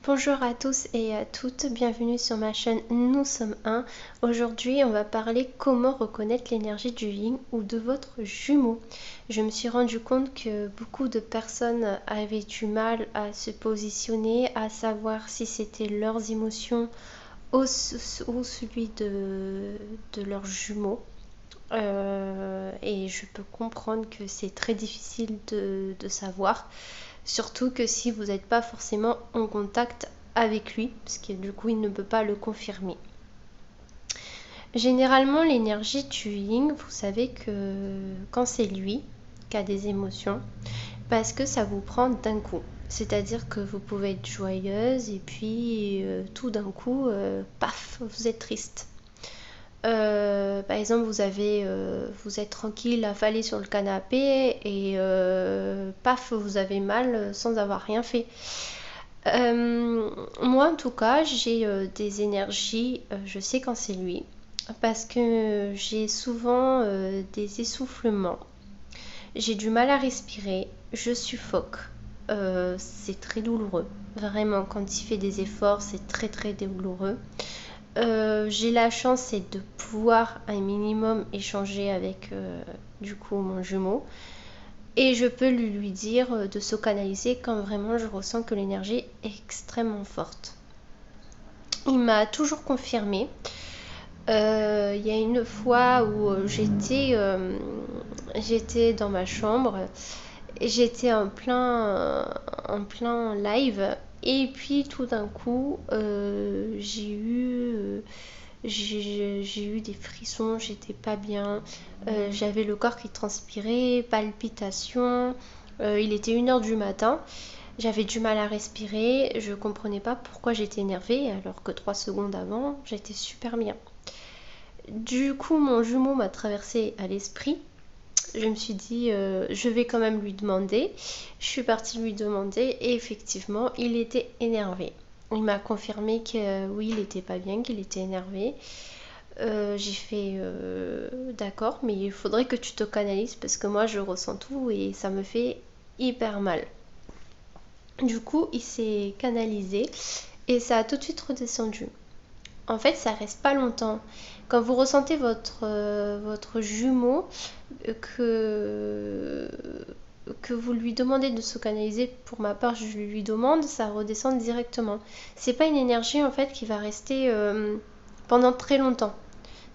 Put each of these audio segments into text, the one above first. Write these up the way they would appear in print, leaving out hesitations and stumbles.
Bonjour à tous et à toutes, bienvenue sur ma chaîne Nous sommes un. Aujourd'hui on va parler comment reconnaître l'énergie du yin ou de votre jumeau. Je me suis rendu compte que beaucoup de personnes avaient du mal à se positionner, à savoir si c'était leurs émotions ou celui de leurs jumeaux. Et je peux comprendre que c'est très difficile de savoir. Surtout que si vous n'êtes pas forcément en contact avec lui, parce que du coup il ne peut pas le confirmer. Généralement l'énergie du yin, vous savez que quand c'est lui qui a des émotions, parce que ça vous prend d'un coup. C'est-à-dire que vous pouvez être joyeuse et puis tout d'un coup, paf, vous êtes triste. Par exemple, vous êtes tranquille, affalé sur le canapé et paf, vous avez mal sans avoir rien fait. Moi, en tout cas, j'ai des énergies, je sais quand c'est lui, parce que j'ai souvent des essoufflements. J'ai du mal à respirer, je suffoque. C'est très douloureux. Vraiment, quand il fait des efforts, c'est très très douloureux. J'ai la chance c'est de pouvoir un minimum échanger avec du coup mon jumeau et je peux lui dire de se canaliser quand vraiment je ressens que l'énergie est extrêmement forte. Il m'a toujours confirmé. Il y a une fois où j'étais dans ma chambre et j'étais en plein live et puis tout d'un coup j'ai eu des frissons, j'étais pas bien, j'avais le corps qui transpirait, palpitations, il était 1h du matin, j'avais du mal à respirer, je comprenais pas pourquoi j'étais énervée alors que 3 secondes avant j'étais super bien. Du coup mon jumeau m'a traversé à l'esprit, je me suis dit je vais quand même lui demander, je suis partie lui demander et effectivement il était énervé. Il m'a confirmé que oui, il était pas bien, qu'il était énervé. J'ai fait d'accord, mais il faudrait que tu te canalises parce que moi je ressens tout et ça me fait hyper mal. Du coup, il s'est canalisé et ça a tout de suite redescendu. En fait, ça reste pas longtemps. Quand vous ressentez votre jumeau, que, que vous lui demandez de se canaliser, pour ma part, je lui demande, ça redescend directement. C'est pas une énergie en fait qui va rester pendant très longtemps.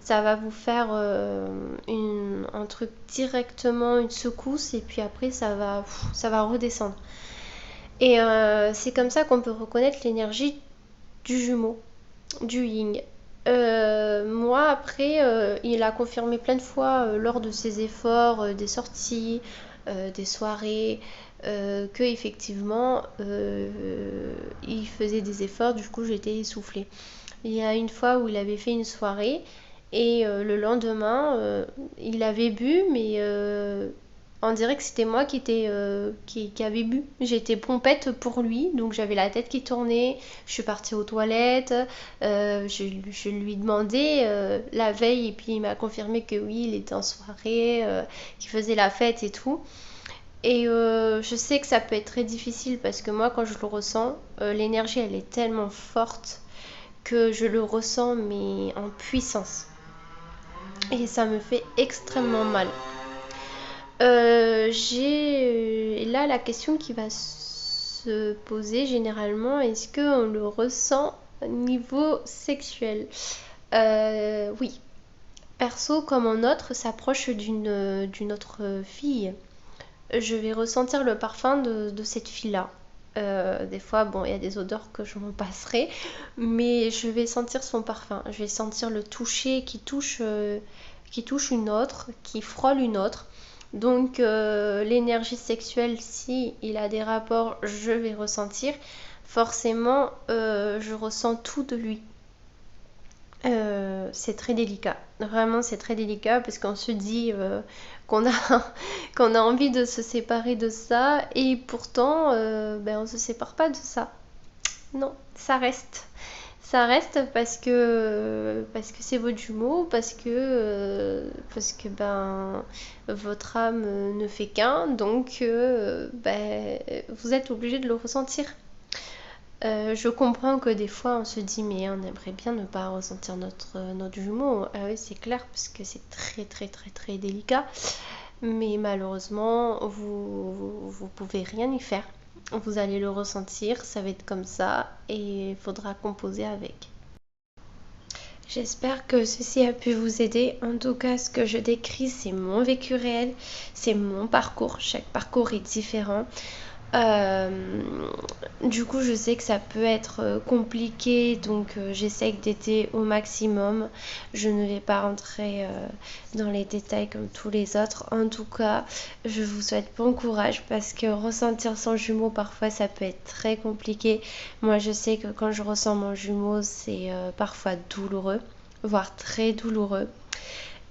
Ça va vous faire un truc directement, une secousse, et puis après ça va redescendre. Et c'est comme ça qu'on peut reconnaître l'énergie du jumeau, du yin. Moi, après, il a confirmé plein de fois lors de ses efforts, des sorties, des soirées, que effectivement, il faisait des efforts. Du coup, j'étais essoufflée. Il y a une fois où il avait fait une soirée et le lendemain, il avait bu, mais on dirait que c'était moi qui avait bu. J'étais pompette pour lui, donc j'avais la tête qui tournait. Je suis partie aux toilettes. Je lui demandais la veille et puis il m'a confirmé que oui, il était en soirée, qu'il faisait la fête et tout. Et je sais que ça peut être très difficile parce que moi, quand je le ressens, l'énergie elle est tellement forte que je le ressens mais en puissance. Et ça me fait extrêmement mal. J'ai là la question qui va se poser généralement, est-ce qu'on le ressent au niveau sexuel? Oui. Perso, comme un autre s'approche d'une autre fille, je vais ressentir le parfum de cette fille-là. Des fois, bon, il y a des odeurs que je m'en passerai, mais je vais sentir son parfum. Je vais sentir le toucher qui touche une autre, qui frôle une autre. Donc, l'énergie sexuelle, si il a des rapports, je vais ressentir. Forcément, je ressens tout de lui. C'est très délicat. Vraiment, c'est très délicat parce qu'on se dit qu'on a, qu'on a envie de se séparer de ça et pourtant, on ne se sépare pas de ça. Non, ça reste. Ça reste parce que c'est votre jumeau, parce que votre âme ne fait qu'un, donc vous êtes obligé de le ressentir. Je comprends que des fois on se dit mais on aimerait bien ne pas ressentir notre jumeau. Ah oui, c'est clair parce que c'est très très très très délicat. Mais malheureusement, vous pouvez rien y faire. Vous allez le ressentir, ça va être comme ça et il faudra composer avec. J'espère que ceci a pu vous aider. En tout cas, ce que je décris, c'est mon vécu réel, c'est mon parcours. Chaque parcours est différent. Euh, du coup, je sais que ça peut être compliqué, donc j'essaie d'aider au maximum. Je ne vais pas rentrer dans les détails comme tous les autres. En tout cas, je vous souhaite bon courage parce que ressentir son jumeau, parfois, ça peut être très compliqué. Moi, je sais que quand je ressens mon jumeau, c'est parfois douloureux, voire très douloureux.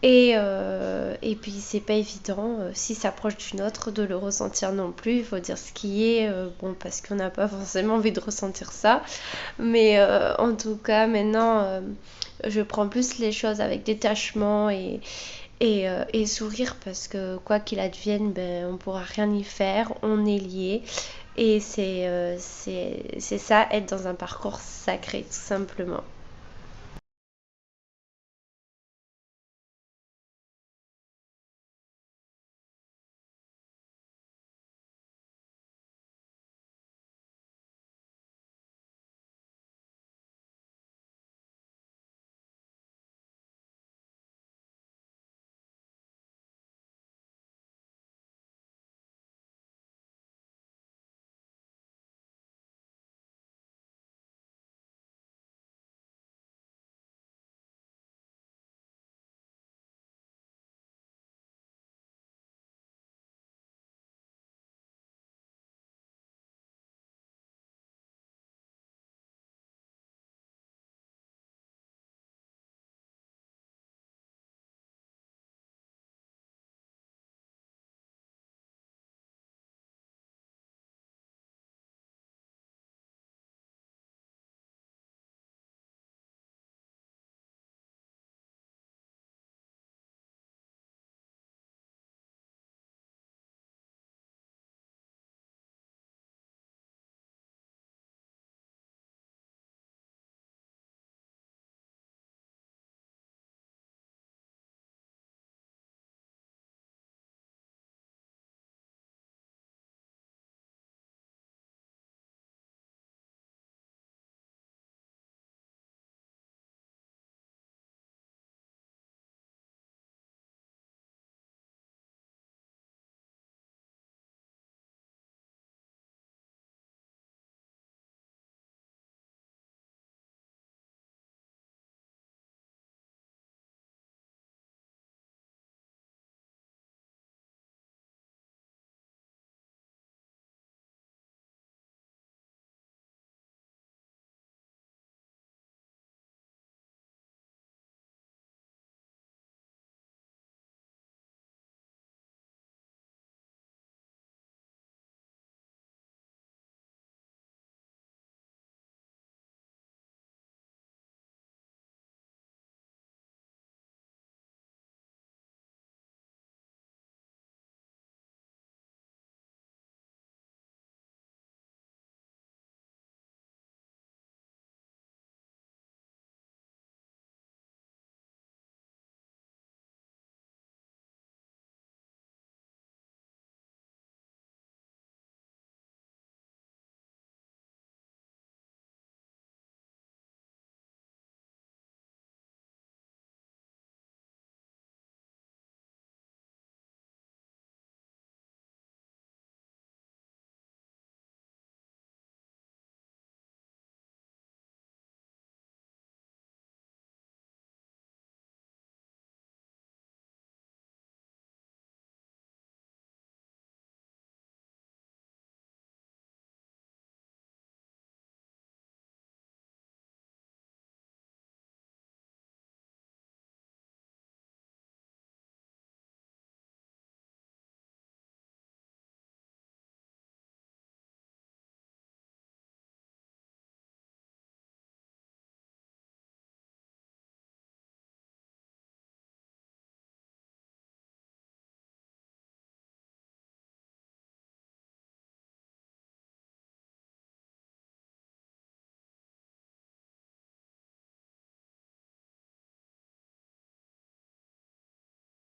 Et puis c'est pas évident, si ça proche d'une autre, de le ressentir non plus. Il faut dire ce qui est, bon, parce qu'on n'a pas forcément envie de ressentir ça. Mais en tout cas, maintenant, je prends plus les choses avec détachement et sourire parce que quoi qu'il advienne, ben, on pourra rien y faire, on est liés. Et c'est ça, être dans un parcours sacré, tout simplement.